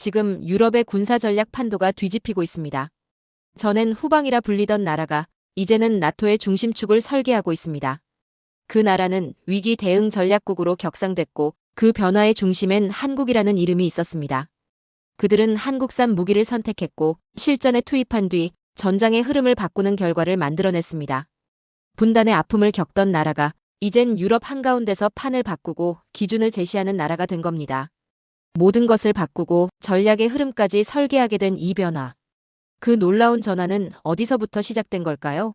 지금 유럽의 군사 전략 판도가 뒤집히고 있습니다. 전엔 후방이라 불리던 나라가 이제는 나토의 중심축을 설계하고 있습니다. 그 나라는 위기 대응 전략국으로 격상됐고 그 변화의 중심엔 한국이라는 이름이 있었습니다. 그들은 한국산 무기를 선택했고 실전에 투입한 뒤 전장의 흐름을 바꾸는 결과를 만들어냈습니다. 분단의 아픔을 겪던 나라가 이젠 유럽 한가운데서 판을 바꾸고 기준을 제시하는 나라가 된 겁니다. 모든 것을 바꾸고 전략의 흐름까지 설계하게 된 이 변화. 그 놀라운 전환은 어디서부터 시작된 걸까요?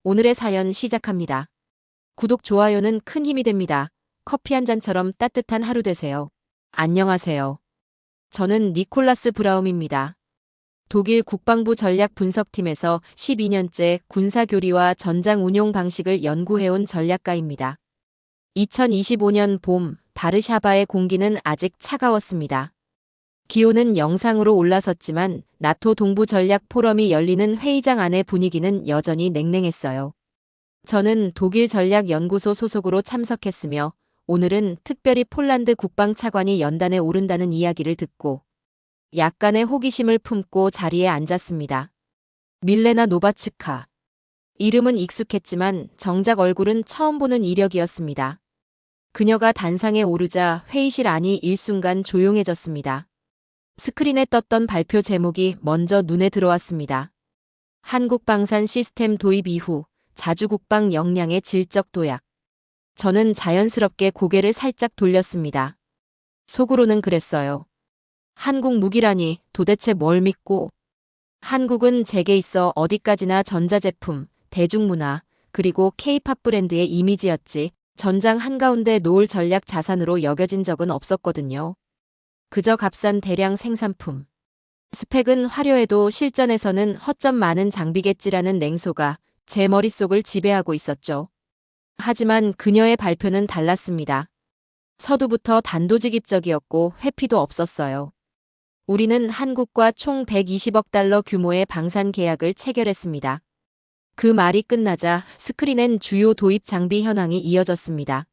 오늘의 사연 시작합니다. 구독, 좋아요는 큰 힘이 됩니다. 커피 한 잔처럼 따뜻한 하루 되세요. 안녕하세요. 저는 니콜라스 브라움입니다. 독일 국방부 전략 분석팀에서 12년째 군사교리와 전장 운용 방식을 연구해온 전략가입니다. 2025년 봄, 바르샤바의 공기는 아직 차가웠습니다. 기온은 영상으로 올라섰지만 나토 동부 전략 포럼이 열리는 회의장 안의 분위기는 여전히 냉랭했어요. 저는 독일 전략연구소 소속으로 참석했으며 오늘은 특별히 폴란드 국방차관이 연단에 오른다는 이야기를 듣고 약간의 호기심을 품고 자리에 앉았습니다. 밀레나 노바츠카. 이름은 익숙했지만 정작 얼굴은 처음 보는 이력이었습니다. 그녀가 단상에 오르자 회의실 안이 일순간 조용해졌습니다. 스크린에 떴던 발표 제목이 먼저 눈에 들어왔습니다. 한국 방산 시스템 도입 이후 자주국방 역량의 질적 도약. 저는 자연스럽게 고개를 살짝 돌렸습니다. 속으로는 그랬어요. 한국 무기라니 도대체 뭘 믿고. 한국은 제게 있어 어디까지나 전자제품, 대중문화, 그리고 K-팝 브랜드의 이미지였지 전장 한가운데 놓을 전략 자산으로 여겨진 적은 없었거든요. 그저 값싼 대량 생산품. 스펙은 화려해도 실전에서는 허점 많은 장비겠지라는 냉소가 제 머릿속을 지배하고 있었죠. 하지만 그녀의 발표는 달랐습니다. 서두부터 단도직입적이었고 회피도 없었어요. 우리는 한국과 총 120억 달러 규모의 방산 계약을 체결했습니다. 그 말이 끝나자 스크린엔 주요 도입 장비 현황이 이어졌습니다.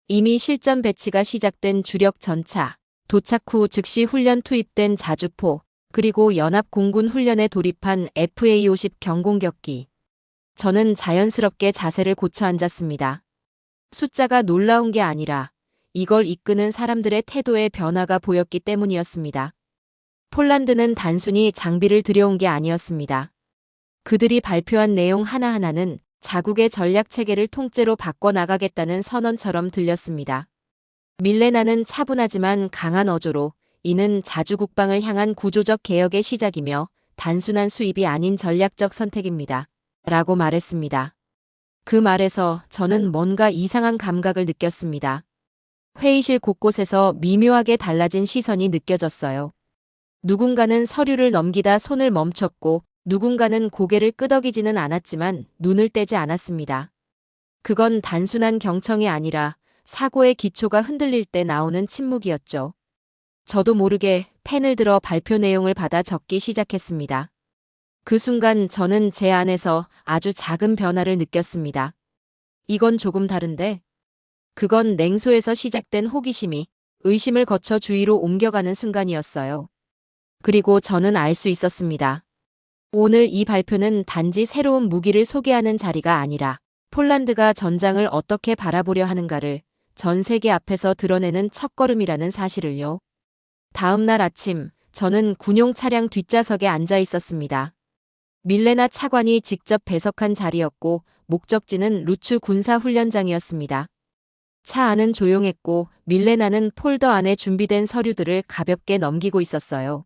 이미 실전 배치가 시작된 주력 전차, 도착 후 즉시 훈련 투입된 자주포, 그리고 연합 공군 훈련에 돌입한 FA-50 경공격기. 저는 자연스럽게 자세를 고쳐 앉았습니다. 숫자가 놀라운 게 아니라 이걸 이끄는 사람들의 태도의 변화가 보였기 때문이었습니다. 폴란드는 단순히 장비를 들여온 게 아니었습니다. 그들이 발표한 내용 하나하나는 자국의 전략 체계를 통째로 바꿔나가겠다는 선언처럼 들렸습니다. 밀레나는 차분하지만 강한 어조로 이는 자주국방을 향한 구조적 개혁의 시작이며 단순한 수입이 아닌 전략적 선택입니다. 라고 말했습니다. 그 말에서 저는 뭔가 이상한 감각을 느꼈습니다. 회의실 곳곳에서 미묘하게 달라진 시선이 느껴졌어요. 누군가는 서류를 넘기다 손을 멈췄고 누군가는 고개를 끄덕이지는 않았지만 눈을 떼지 않았습니다. 그건 단순한 경청이 아니라 사고의 기초가 흔들릴 때 나오는 침묵이었죠. 저도 모르게 펜을 들어 발표 내용을 받아 적기 시작했습니다. 그 순간 저는 제 안에서 아주 작은 변화를 느꼈습니다. 이건 조금 다른데? 그건 냉소에서 시작된 호기심이 의심을 거쳐 주의로 옮겨가는 순간이었어요. 그리고 저는 알 수 있었습니다. 오늘 이 발표는 단지 새로운 무기를 소개하는 자리가 아니라 폴란드가 전장을 어떻게 바라보려 하는가를 전 세계 앞에서 드러내는 첫걸음이라는 사실을요. 다음 날 아침, 저는 군용 차량 뒷좌석에 앉아 있었습니다. 밀레나 차관이 직접 배석한 자리였고 목적지는 루츠 군사훈련장이었습니다. 차 안은 조용했고 밀레나는 폴더 안에 준비된 서류들을 가볍게 넘기고 있었어요.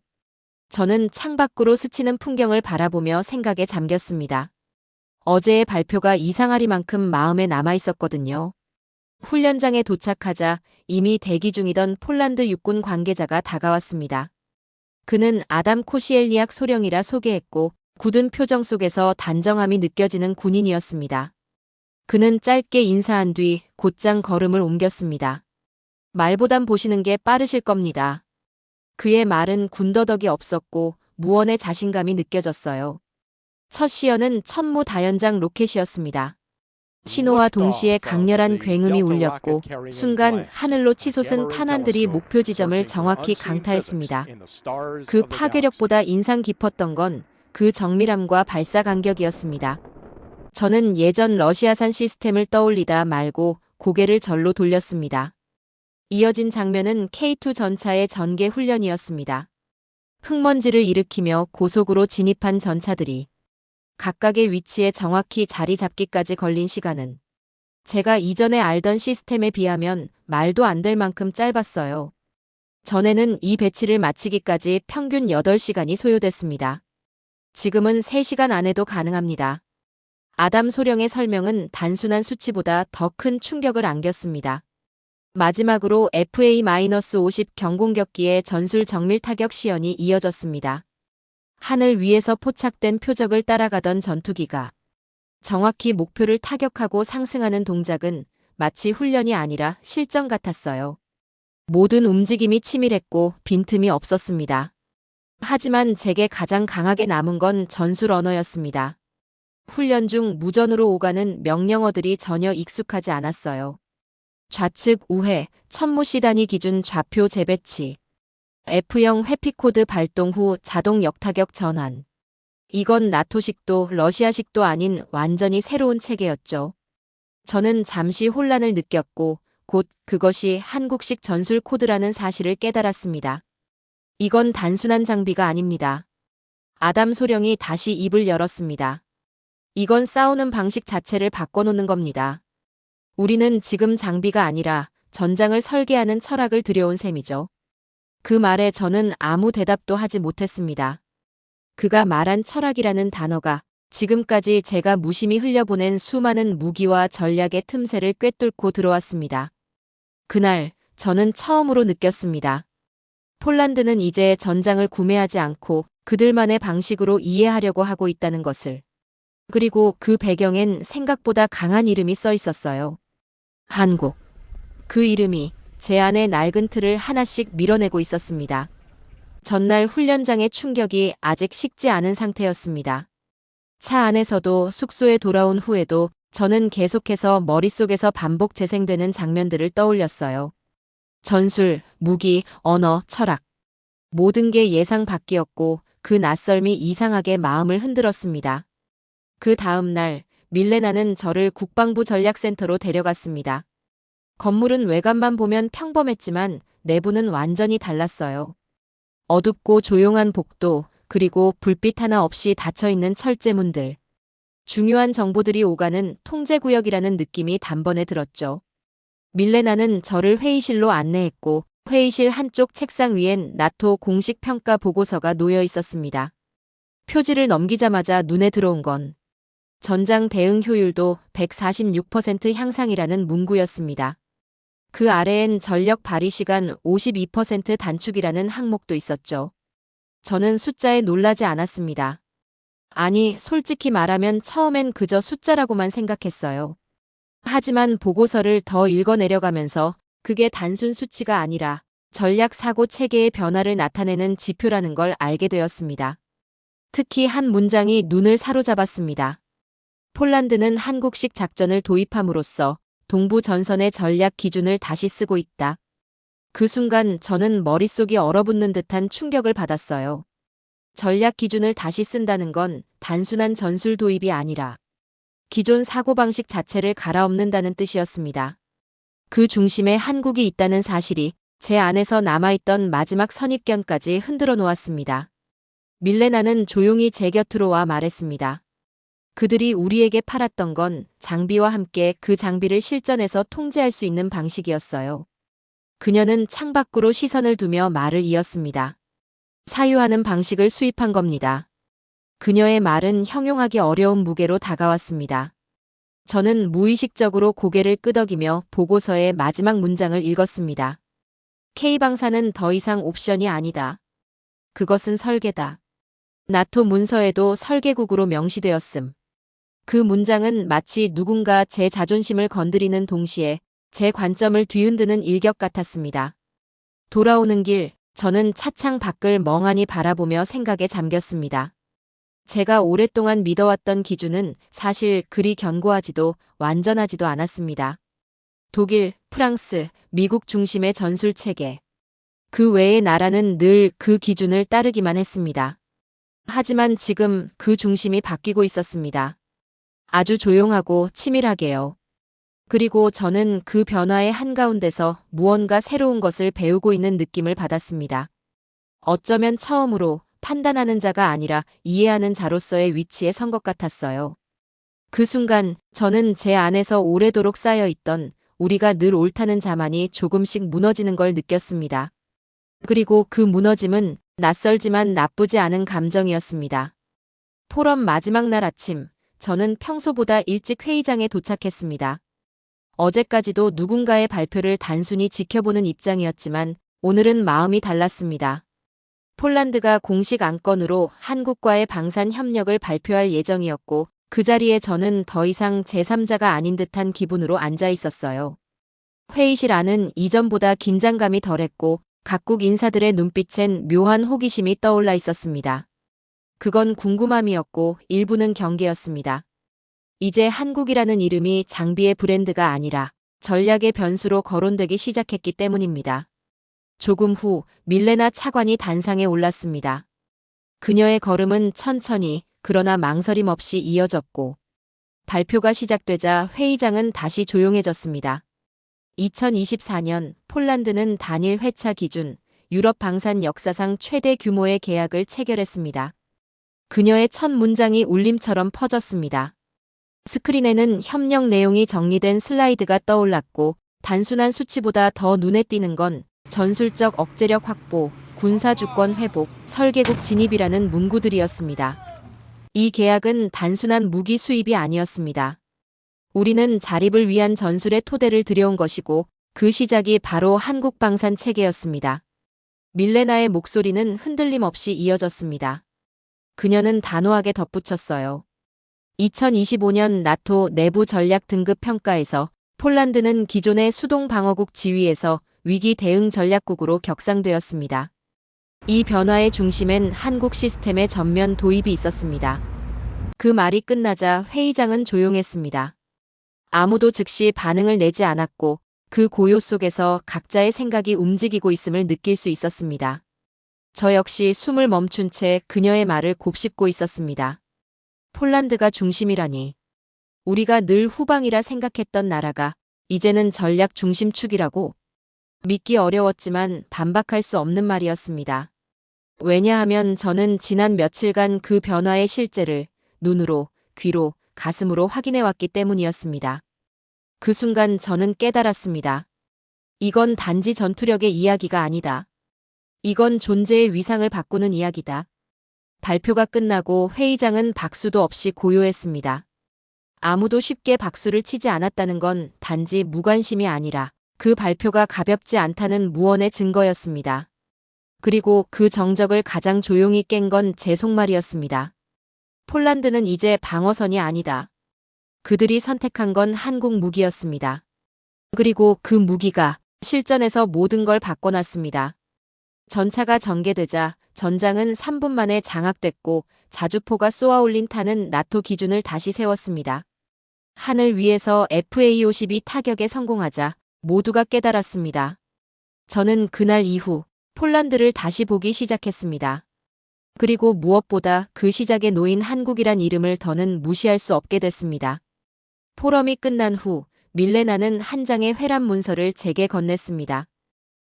저는 창밖으로 스치는 풍경을 바라보며 생각에 잠겼습니다. 어제의 발표가 이상하리만큼 마음에 남아 있었거든요. 훈련장에 도착하자 이미 대기 중이던 폴란드 육군 관계자가 다가왔습니다. 그는 아담 코시엘니악 소령이라 소개했고 굳은 표정 속에서 단정함이 느껴지는 군인이었습니다. 그는 짧게 인사한 뒤 곧장 걸음을 옮겼습니다. 말보단 보시는 게 빠르실 겁니다. 그의 말은 군더더기 없었고 무언의 자신감이 느껴졌어요. 첫 시연은 천무다연장 로켓이었습니다. 신호와 동시에 강렬한 굉음이 울렸고 순간 하늘로 치솟은 탄환들이 목표 지점을 정확히 강타했습니다. 그 파괴력보다 인상 깊었던 건 그 정밀함과 발사 간격이었습니다. 저는 예전 러시아산 시스템을 떠올리다 말고 고개를 절로 돌렸습니다. 이어진 장면은 K2 전차의 전개 훈련이었습니다. 흙먼지를 일으키며 고속으로 진입한 전차들이 각각의 위치에 정확히 자리 잡기까지 걸린 시간은 제가 이전에 알던 시스템에 비하면 말도 안 될 만큼 짧았어요. 전에는 이 배치를 마치기까지 평균 8시간이 소요됐습니다. 지금은 3시간 안에도 가능합니다. 아담 소령의 설명은 단순한 수치보다 더 큰 충격을 안겼습니다. 마지막으로 FA-50 경공격기의 전술 정밀 타격 시연이 이어졌습니다. 하늘 위에서 포착된 표적을 따라가던 전투기가 정확히 목표를 타격하고 상승하는 동작은 마치 훈련이 아니라 실전 같았어요. 모든 움직임이 치밀했고 빈틈이 없었습니다. 하지만 제게 가장 강하게 남은 건 전술 언어였습니다. 훈련 중 무전으로 오가는 명령어들이 전혀 익숙하지 않았어요. 좌측 우회, 천무시 단위 기준 좌표 재배치, F형 회피코드 발동 후 자동 역타격 전환. 이건 나토식도 러시아식도 아닌 완전히 새로운 체계였죠. 저는 잠시 혼란을 느꼈고 곧 그것이 한국식 전술 코드라는 사실을 깨달았습니다. 이건 단순한 장비가 아닙니다. 아담 소령이 다시 입을 열었습니다. 이건 싸우는 방식 자체를 바꿔놓는 겁니다. 우리는 지금 장비가 아니라 전장을 설계하는 철학을 들여온 셈이죠. 그 말에 저는 아무 대답도 하지 못했습니다. 그가 말한 철학이라는 단어가 지금까지 제가 무심히 흘려보낸 수많은 무기와 전략의 틈새를 꿰뚫고 들어왔습니다. 그날 저는 처음으로 느꼈습니다. 폴란드는 이제 전장을 구매하지 않고 그들만의 방식으로 이해하려고 하고 있다는 것을. 그리고 그 배경엔 생각보다 강한 이름이 써 있었어요. 한국. 그 이름이 제 안의 낡은 틀을 하나씩 밀어내고 있었습니다. 전날 훈련장의 충격이 아직 식지 않은 상태였습니다. 차 안에서도 숙소에 돌아온 후에도 저는 계속해서 머릿속에서 반복 재생되는 장면들을 떠올렸어요. 전술, 무기, 언어, 철학. 모든 게 예상 밖이었고 그 낯설미 이상하게 마음을 흔들었습니다. 그 다음 날 밀레나는 저를 국방부 전략센터로 데려갔습니다. 건물은 외관만 보면 평범했지만 내부는 완전히 달랐어요. 어둡고 조용한 복도, 그리고 불빛 하나 없이 닫혀있는 철제문들. 중요한 정보들이 오가는 통제구역이라는 느낌이 단번에 들었죠. 밀레나는 저를 회의실로 안내했고 회의실 한쪽 책상 위엔 나토 공식 평가 보고서가 놓여 있었습니다. 표지를 넘기자마자 눈에 들어온 건 전장 대응 효율도 146% 향상이라는 문구였습니다. 그 아래엔 전력 발휘 시간 52% 단축이라는 항목도 있었죠. 저는 숫자에 놀라지 않았습니다. 아니, 솔직히 말하면 처음엔 그저 숫자라고만 생각했어요. 하지만 보고서를 더 읽어내려가면서 그게 단순 수치가 아니라 전략 사고 체계의 변화를 나타내는 지표라는 걸 알게 되었습니다. 특히 한 문장이 눈을 사로잡았습니다. 폴란드는 한국식 작전을 도입함으로써 동부 전선의 전략 기준을 다시 쓰고 있다. 그 순간 저는 머릿속이 얼어붙는 듯한 충격을 받았어요. 전략 기준을 다시 쓴다는 건 단순한 전술 도입이 아니라 기존 사고방식 자체를 갈아엎는다는 뜻이었습니다. 그 중심에 한국이 있다는 사실이 제 안에서 남아있던 마지막 선입견까지 흔들어 놓았습니다. 밀레나는 조용히 제 곁으로 와 말했습니다. 그들이 우리에게 팔았던 건 장비와 함께 그 장비를 실전에서 통제할 수 있는 방식이었어요. 그녀는 창밖으로 시선을 두며 말을 이었습니다. 사유하는 방식을 수입한 겁니다. 그녀의 말은 형용하기 어려운 무게로 다가왔습니다. 저는 무의식적으로 고개를 끄덕이며 보고서의 마지막 문장을 읽었습니다. K방사는 더 이상 옵션이 아니다. 그것은 설계다. 나토 문서에도 설계국으로 명시되었음. 그 문장은 마치 누군가 제 자존심을 건드리는 동시에 제 관점을 뒤흔드는 일격 같았습니다. 돌아오는 길, 저는 차창 밖을 멍하니 바라보며 생각에 잠겼습니다. 제가 오랫동안 믿어왔던 기준은 사실 그리 견고하지도 완전하지도 않았습니다. 독일, 프랑스, 미국 중심의 전술 체계. 그 외의 나라는 늘 그 기준을 따르기만 했습니다. 하지만 지금 그 중심이 바뀌고 있었습니다. 아주 조용하고 치밀하게요. 그리고 저는 그 변화의 한가운데서 무언가 새로운 것을 배우고 있는 느낌을 받았습니다. 어쩌면 처음으로 판단하는 자가 아니라 이해하는 자로서의 위치에 선 것 같았어요. 그 순간 저는 제 안에서 오래도록 쌓여있던 우리가 늘 옳다는 자만이 조금씩 무너지는 걸 느꼈습니다. 그리고 그 무너짐은 낯설지만 나쁘지 않은 감정이었습니다. 포럼 마지막 날 아침, 저는 평소보다 일찍 회의장에 도착했습니다. 어제까지도 누군가의 발표를 단순히 지켜보는 입장이었지만 오늘은 마음이 달랐습니다. 폴란드가 공식 안건으로 한국과의 방산 협력을 발표할 예정이었고 그 자리에 저는 더 이상 제3자가 아닌 듯한 기분으로 앉아 있었어요. 회의실 안은 이전보다 긴장감이 덜했고 각국 인사들의 눈빛엔 묘한 호기심이 떠올라 있었습니다. 그건 궁금함이었고 일부는 경계였습니다. 이제 한국이라는 이름이 장비의 브랜드가 아니라 전략의 변수로 거론되기 시작했기 때문입니다. 조금 후 밀레나 차관이 단상에 올랐습니다. 그녀의 걸음은 천천히 그러나 망설임 없이 이어졌고 발표가 시작되자 회의장은 다시 조용해졌습니다. 2024년 폴란드는 단일 회차 기준 유럽 방산 역사상 최대 규모의 계약을 체결했습니다. 그녀의 첫 문장이 울림처럼 퍼졌습니다. 스크린에는 협력 내용이 정리된 슬라이드가 떠올랐고 단순한 수치보다 더 눈에 띄는 건 전술적 억제력 확보, 군사주권 회복, 설계국 진입이라는 문구들이었습니다. 이 계약은 단순한 무기 수입이 아니었습니다. 우리는 자립을 위한 전술의 토대를 들여온 것이고 그 시작이 바로 한국 방산 체계였습니다. 밀레나의 목소리는 흔들림 없이 이어졌습니다. 그녀는 단호하게 덧붙였어요. 2025년 나토 내부 전략 등급 평가에서 폴란드는 기존의 수동 방어국 지위에서 위기 대응 전략국으로 격상되었습니다. 이 변화의 중심엔 한국 시스템의 전면 도입이 있었습니다. 그 말이 끝나자 회의장은 조용했습니다. 아무도 즉시 반응을 내지 않았고 그 고요 속에서 각자의 생각이 움직이고 있음을 느낄 수 있었습니다. 저 역시 숨을 멈춘 채 그녀의 말을 곱씹고 있었습니다. 폴란드가 중심이라니. 우리가 늘 후방이라 생각했던 나라가 이제는 전략 중심축이라고. 믿기 어려웠지만 반박할 수 없는 말이었습니다. 왜냐하면 저는 지난 며칠간 그 변화의 실제를 눈으로, 귀로, 가슴으로 확인해왔기 때문이었습니다. 그 순간 저는 깨달았습니다. 이건 단지 전투력의 이야기가 아니다. 이건 존재의 위상을 바꾸는 이야기다. 발표가 끝나고 회의장은 박수도 없이 고요했습니다. 아무도 쉽게 박수를 치지 않았다는 건 단지 무관심이 아니라 그 발표가 가볍지 않다는 무언의 증거였습니다. 그리고 그 정적을 가장 조용히 깬 건 제 속말이었습니다. 폴란드는 이제 방어선이 아니다. 그들이 선택한 건 한국 무기였습니다. 그리고 그 무기가 실전에서 모든 걸 바꿔놨습니다. 전차가 전개되자 전장은 3분 만에 장악됐고 자주포가 쏘아올린 탄은 나토 기준을 다시 세웠습니다. 하늘 위에서 FA-52 타격에 성공하자 모두가 깨달았습니다. 저는 그날 이후 폴란드를 다시 보기 시작했습니다. 그리고 무엇보다 그 시작에 놓인 한국이란 이름을 더는 무시할 수 없게 됐습니다. 포럼이 끝난 후 밀레나는 한 장의 회람 문서를 제게 건넸습니다.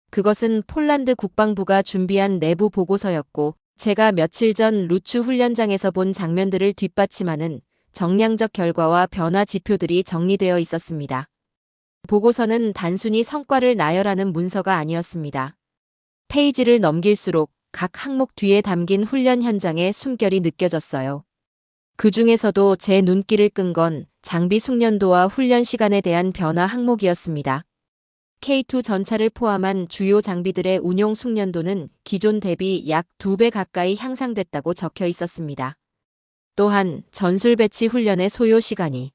그것은 폴란드 국방부가 준비한 내부 보고서였고 제가 며칠 전 루츠 훈련장에서 본 장면들을 뒷받침하는 정량적 결과와 변화 지표들이 정리되어 있었습니다. 보고서는 단순히 성과를 나열하는 문서가 아니었습니다. 페이지를 넘길수록 각 항목 뒤에 담긴 훈련 현장의 숨결이 느껴졌어요. 그 중에서도 제 눈길을 끈 건 장비 숙련도와 훈련 시간에 대한 변화 항목이었습니다. K2 전차를 포함한 주요 장비들의 운용 숙련도는 기존 대비 약 2배 가까이 향상됐다고 적혀 있었습니다. 또한 전술 배치 훈련의 소요 시간이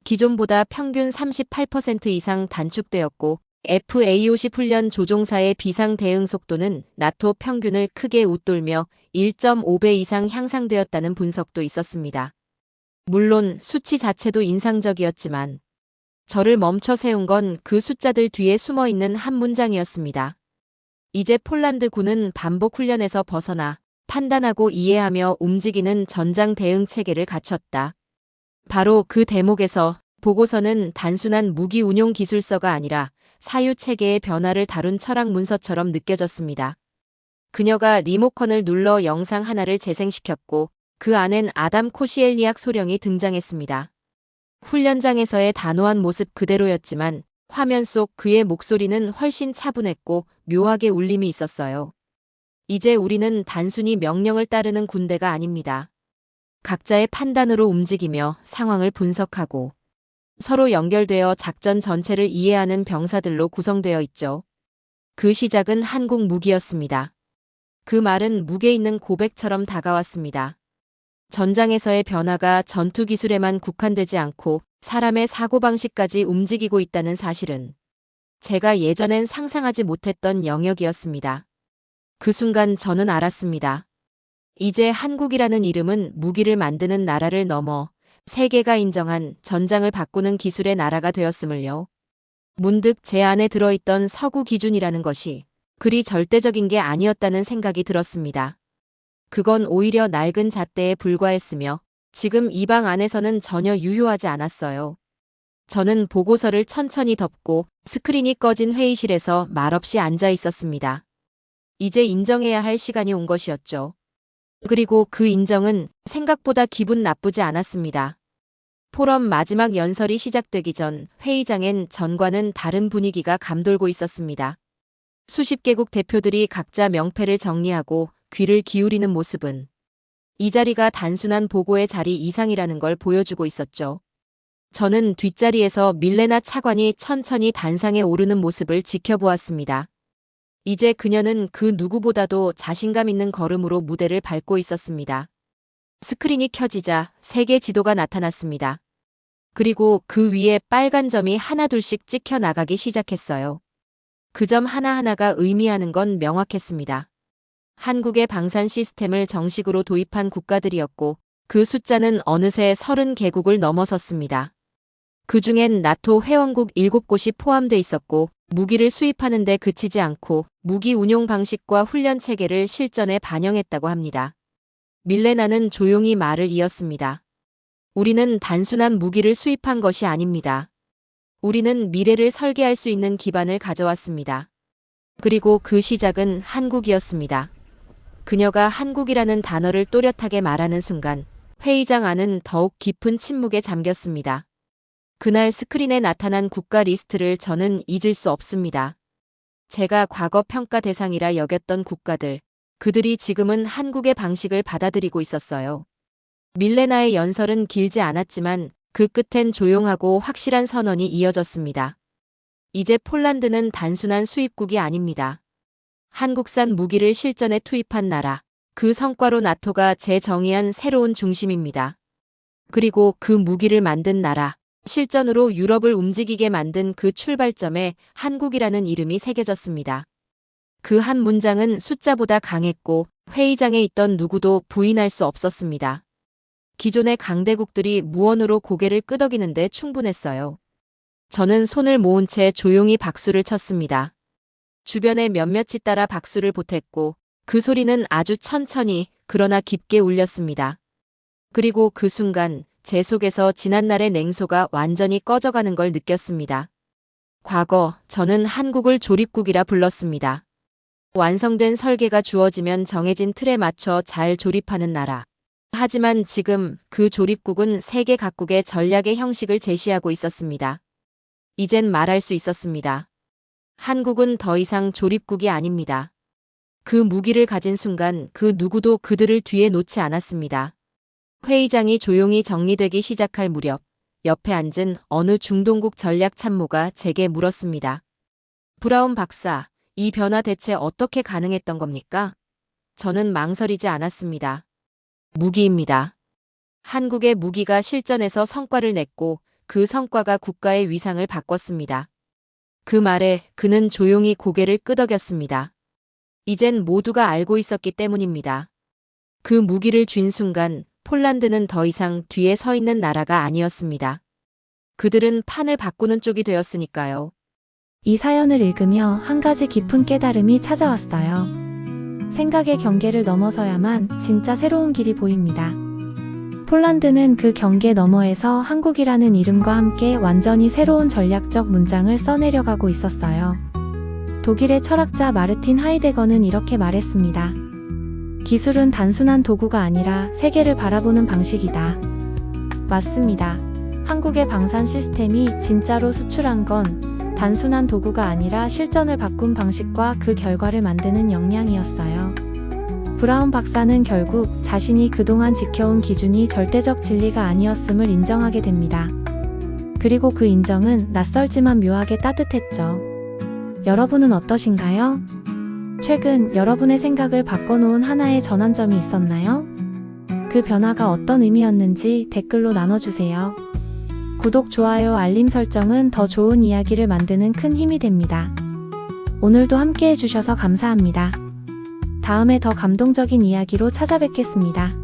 기존보다 평균 38% 이상 단축되었고 FA50 훈련 조종사의 비상 대응 속도는 나토 평균을 크게 웃돌며 1.5배 이상 향상되었다는 분석도 있었습니다. 물론 수치 자체도 인상적이었지만 저를 멈춰 세운 건 그 숫자들 뒤에 숨어 있는 한 문장이었습니다. 이제 폴란드군은 반복 훈련에서 벗어나 판단하고 이해하며 움직이는 전장 대응 체계를 갖췄다. 바로 그 대목에서 보고서는 단순한 무기 운용 기술서가 아니라 사유 체계의 변화를 다룬 철학 문서처럼 느껴졌습니다. 그녀가 리모컨을 눌러 영상 하나를 재생시켰고 그 안엔 아담 코시엘니악 소령이 등장했습니다. 훈련장에서의 단호한 모습 그대로였지만 화면 속 그의 목소리는 훨씬 차분했고 묘하게 울림이 있었어요. 이제 우리는 단순히 명령을 따르는 군대가 아닙니다. 각자의 판단으로 움직이며 상황을 분석하고 서로 연결되어 작전 전체를 이해하는 병사들로 구성되어 있죠. 그 시작은 한국 무기였습니다. 그 말은 무게 있는 고백처럼 다가왔습니다. 전장에서의 변화가 전투 기술에만 국한되지 않고 사람의 사고방식까지 움직이고 있다는 사실은 제가 예전엔 상상하지 못했던 영역이었습니다. 그 순간 저는 알았습니다. 이제 한국이라는 이름은 무기를 만드는 나라를 넘어 세계가 인정한 전장을 바꾸는 기술의 나라가 되었음을요. 문득 제 안에 들어있던 서구 기준이라는 것이 그리 절대적인 게 아니었다는 생각이 들었습니다. 그건 오히려 낡은 잣대에 불과했으며 지금 이 방 안에서는 전혀 유효하지 않았어요. 저는 보고서를 천천히 덮고 스크린이 꺼진 회의실에서 말없이 앉아 있었습니다. 이제 인정해야 할 시간이 온 것이었죠. 그리고 그 인정은 생각보다 기분 나쁘지 않았습니다. 포럼 마지막 연설이 시작되기 전 회의장엔 전과는 다른 분위기가 감돌고 있었습니다. 수십 개국 대표들이 각자 명패를 정리하고 귀를 기울이는 모습은 이 자리가 단순한 보고의 자리 이상이라는 걸 보여주고 있었죠. 저는 뒷자리에서 밀레나 차관이 천천히 단상에 오르는 모습을 지켜보았습니다. 이제 그녀는 그 누구보다도 자신감 있는 걸음으로 무대를 밟고 있었습니다. 스크린이 켜지자 세계 지도가 나타났습니다. 그리고 그 위에 빨간 점이 하나둘씩 찍혀 나가기 시작했어요. 그 점 하나하나가 의미하는 건 명확했습니다. 한국의 방산 시스템을 정식으로 도입한 국가들이었고 그 숫자는 어느새 30개국을 넘어섰습니다. 그중엔 나토 회원국 7곳이 포함돼 있었고 무기를 수입하는 데 그치지 않고 무기 운용 방식과 훈련 체계를 실전에 반영했다고 합니다. 밀레나는 조용히 말을 이었습니다. 우리는 단순한 무기를 수입한 것이 아닙니다. 우리는 미래를 설계할 수 있는 기반을 가져왔습니다. 그리고 그 시작은 한국이었습니다. 그녀가 한국이라는 단어를 또렷하게 말하는 순간 회의장 안은 더욱 깊은 침묵에 잠겼습니다. 그날 스크린에 나타난 국가 리스트를 저는 잊을 수 없습니다. 제가 과거 평가 대상이라 여겼던 국가들, 그들이 지금은 한국의 방식을 받아들이고 있었어요. 밀레나의 연설은 길지 않았지만 그 끝엔 조용하고 확실한 선언이 이어졌습니다. 이제 폴란드는 단순한 수입국이 아닙니다. 한국산 무기를 실전에 투입한 나라, 그 성과로 나토가 재정의한 새로운 중심입니다. 그리고 그 무기를 만든 나라, 실전으로 유럽을 움직이게 만든 그 출발점에 한국이라는 이름이 새겨졌습니다. 그 한 문장은 숫자보다 강했고 회의장에 있던 누구도 부인할 수 없었습니다. 기존의 강대국들이 무언으로 고개를 끄덕이는데 충분했어요. 저는 손을 모은 채 조용히 박수를 쳤습니다. 주변의 몇몇이 따라 박수를 보탰고 그 소리는 아주 천천히 그러나 깊게 울렸습니다. 그리고 그 순간 제 속에서 지난날의 냉소가 완전히 꺼져가는 걸 느꼈습니다. 과거 저는 한국을 조립국이라 불렀습니다. 완성된 설계가 주어지면 정해진 틀에 맞춰 잘 조립하는 나라. 하지만 지금 그 조립국은 세계 각국의 전략의 형식을 제시하고 있었습니다. 이젠 말할 수 있었습니다. 한국은 더 이상 조립국이 아닙니다. 그 무기를 가진 순간 그 누구도 그들을 뒤에 놓지 않았습니다. 회의장이 조용히 정리되기 시작할 무렵 옆에 앉은 어느 중동국 전략 참모가 제게 물었습니다. 브라운 박사, 이 변화 대체 어떻게 가능했던 겁니까? 저는 망설이지 않았습니다. 무기입니다. 한국의 무기가 실전에서 성과를 냈고 그 성과가 국가의 위상을 바꿨습니다. 그 말에 그는 조용히 고개를 끄덕였습니다. 이젠 모두가 알고 있었기 때문입니다. 그 무기를 쥔 순간 폴란드는 더 이상 뒤에 서 있는 나라가 아니었습니다. 그들은 판을 바꾸는 쪽이 되었으니까요. 이 사연을 읽으며 한 가지 깊은 깨달음이 찾아왔어요. 생각의 경계를 넘어서야만 진짜 새로운 길이 보입니다. 폴란드는 그 경계 너머에서 한국이라는 이름과 함께 완전히 새로운 전략적 문장을 써내려가고 있었어요. 독일의 철학자 마르틴 하이데거는 이렇게 말했습니다. 기술은 단순한 도구가 아니라 세계를 바라보는 방식이다. 맞습니다. 한국의 방산 시스템이 진짜로 수출한 건 단순한 도구가 아니라 실전을 바꾼 방식과 그 결과를 만드는 역량이었어요. 브라운 박사는 결국 자신이 그동안 지켜온 기준이 절대적 진리가 아니었음을 인정하게 됩니다. 그리고 그 인정은 낯설지만 묘하게 따뜻했죠. 여러분은 어떠신가요? 최근 여러분의 생각을 바꿔놓은 하나의 전환점이 있었나요? 그 변화가 어떤 의미였는지 댓글로 나눠주세요. 구독, 좋아요, 알림 설정은 더 좋은 이야기를 만드는 큰 힘이 됩니다. 오늘도 함께 해주셔서 감사합니다. 다음에 더 감동적인 이야기로 찾아뵙겠습니다.